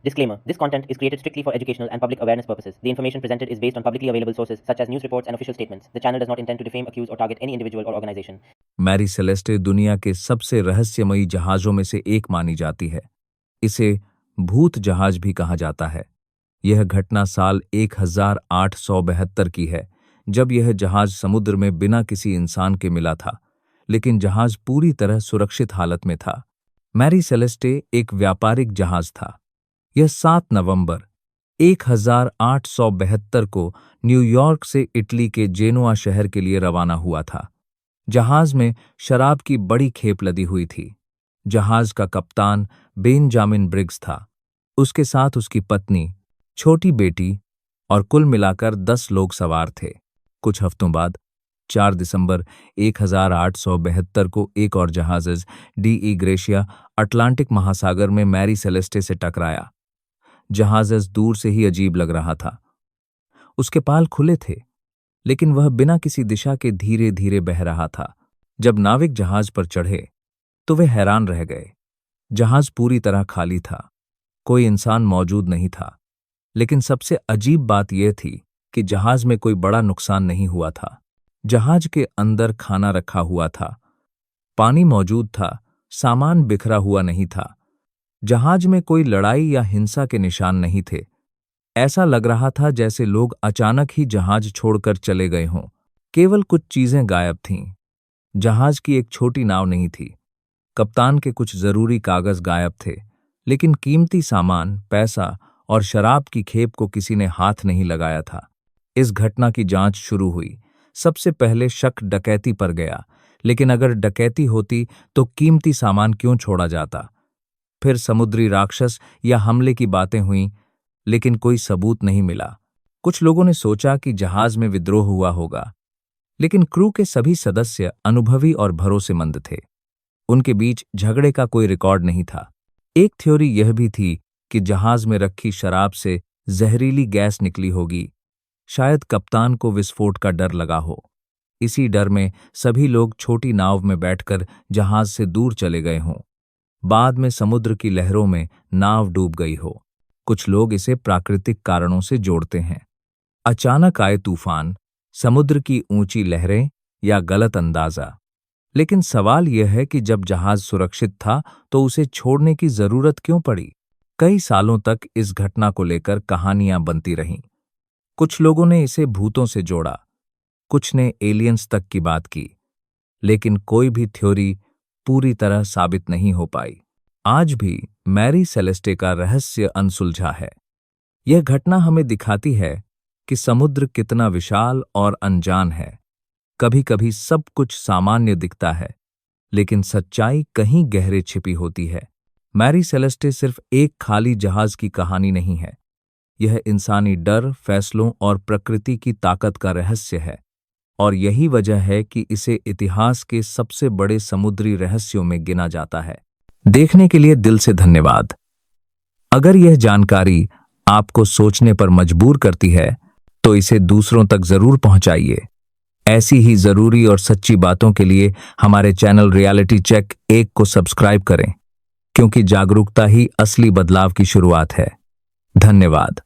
Disclaimer: This content is created strictly for educational and public awareness purposes. The information presented is based on publicly available sources such as news reports and official statements. The channel does not intend to defame, accuse, or target any individual or organization. Mary Celeste दुनिया के सबसे रहस्यमयी जहाजों में से एक मानी जाती है। इसे भूत जहाज भी कहा जाता है। यह घटना साल 1872 की है, जब यह जहाज समुद्र में बिना किसी इंसान के मिला था, लेकिन जहाज पूरी तरह सुरक्षित हालत में था। मैरी सेलेस्टे एक व्यापारिक जहाज था। यह 7 नवंबर 1872 को न्यूयॉर्क से इटली के जेनुआ शहर के लिए रवाना हुआ था। जहाज में शराब की बड़ी खेप लदी हुई थी। जहाज का कप्तान बेंजामिन ब्रिग्स था। उसके साथ उसकी पत्नी, छोटी बेटी और कुल मिलाकर 10 लोग सवार थे। कुछ हफ्तों बाद 4 दिसंबर 1872 को एक और जहाज डी ग्रेशिया अटलांटिक महासागर में मैरी सेलेस्टे से टकराया। जहाज दूर से ही अजीब लग रहा था। उसके पाल खुले थे, लेकिन वह बिना किसी दिशा के धीरे धीरे बह रहा था। जब नाविक जहाज पर चढ़े तो वे हैरान रह गए। जहाज पूरी तरह खाली था, कोई इंसान मौजूद नहीं था। लेकिन सबसे अजीब बात यह थी कि जहाज में कोई बड़ा नुकसान नहीं हुआ था। जहाज के अंदर खाना रखा हुआ था, पानी मौजूद था, सामान बिखरा हुआ नहीं था। जहाज में कोई लड़ाई या हिंसा के निशान नहीं थे। ऐसा लग रहा था जैसे लोग अचानक ही जहाज छोड़कर चले गए हों। केवल कुछ चीजें गायब थीं। जहाज की एक छोटी नाव नहीं थी। कप्तान के कुछ जरूरी कागज गायब थे, लेकिन कीमती सामान, पैसा और शराब की खेप को किसी ने हाथ नहीं लगाया था। इस घटना की जांच शुरू हुई। सबसे पहले शक डकैती पर गया, लेकिन अगर डकैती होती तो कीमती सामान क्यों छोड़ा जाता? फिर समुद्री राक्षस या हमले की बातें हुईं, लेकिन कोई सबूत नहीं मिला। कुछ लोगों ने सोचा कि जहाज में विद्रोह हुआ होगा, लेकिन क्रू के सभी सदस्य अनुभवी और भरोसेमंद थे। उनके बीच झगड़े का कोई रिकॉर्ड नहीं था। एक थ्योरी यह भी थी कि जहाज में रखी शराब से जहरीली गैस निकली होगी। शायद कप्तान को विस्फोट का डर लगा हो। इसी डर में सभी लोग छोटी नाव में बैठकर जहाज से दूर चले गए हों। बाद में समुद्र की लहरों में नाव डूब गई हो। कुछ लोग इसे प्राकृतिक कारणों से जोड़ते हैं। अचानक आए तूफान, समुद्र की ऊंची लहरें या गलत अंदाजा। लेकिन सवाल यह है कि जब जहाज सुरक्षित था तो उसे छोड़ने की जरूरत क्यों पड़ी? कई सालों तक इस घटना को लेकर कहानियां बनती रहीं। कुछ लोगों ने इसे भूतों से जोड़ा, कुछ ने एलियंस तक की बात की, लेकिन कोई भी थ्योरी पूरी तरह साबित नहीं हो पाई। आज भी मैरी सेलेस्टे का रहस्य अनसुलझा है। यह घटना हमें दिखाती है कि समुद्र कितना विशाल और अनजान है। कभी कभी सब कुछ सामान्य दिखता है, लेकिन सच्चाई कहीं गहरे छिपी होती है। मैरी सेलेस्टे सिर्फ एक खाली जहाज की कहानी नहीं है। यह इंसानी डर, फैसलों और प्रकृति की ताकत का रहस्य है। और यही वजह है कि इसे इतिहास के सबसे बड़े समुद्री रहस्यों में गिना जाता है। देखने के लिए दिल से धन्यवाद। अगर यह जानकारी आपको सोचने पर मजबूर करती है, तो इसे दूसरों तक जरूर पहुंचाइए। ऐसी ही जरूरी और सच्ची बातों के लिए हमारे चैनल रियलिटी चेक 1 को सब्सक्राइब करें, क्योंकि जागरूकता ही असली बदलाव की शुरुआत है। धन्यवाद।